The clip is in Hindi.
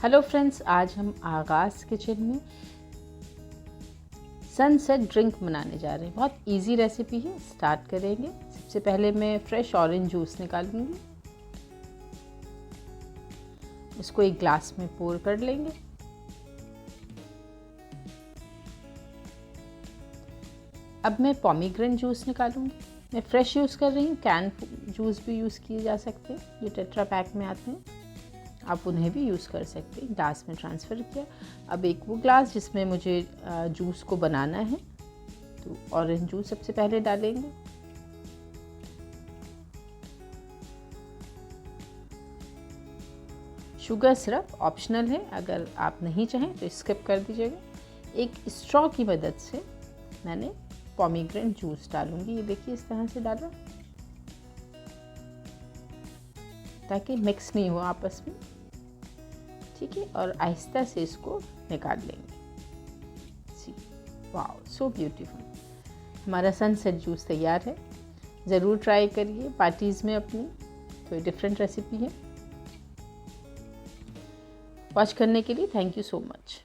हेलो फ्रेंड्स, आज हम आगाज़ किचन में सनसेट ड्रिंक बनाने जा रहे हैं। बहुत इजी रेसिपी है, स्टार्ट करेंगे। सबसे पहले मैं फ्रेश ऑरेंज जूस निकालूंगी, इसको एक ग्लास में पोर कर लेंगे। अब मैं पोमीग्रेनेट जूस निकालूंगी। मैं फ्रेश यूज़ कर रही हूँ, कैन जूस भी यूज़ किए जा सकते हैं, जो टेट्रा पैक में आते हैं, आप उन्हें भी यूज़ कर सकते हैं। ग्लास में ट्रांसफ़र किया। अब एक वो ग्लास जिसमें मुझे जूस को बनाना है, तो ऑरेंज जूस सबसे पहले डालेंगे। शुगर सिरप ऑप्शनल है, अगर आप नहीं चाहें तो स्किप कर दीजिएगा। एक स्ट्रॉ की मदद से मैंने पोमीग्रेनेट जूस डालूंगी। ये देखिए, इस तरह से डाला ताकि मिक्स नहीं हो आपस में, ठीक है। और आहिस्ता से इसको निकाल लेंगे। सी, वाओ, सो ब्यूटीफुल। हमारा सनसेट जूस तैयार है। ज़रूर ट्राई करिए पार्टीज़ में अपनी, तो डिफरेंट रेसिपी है। वॉच करने के लिए थैंक यू सो मच।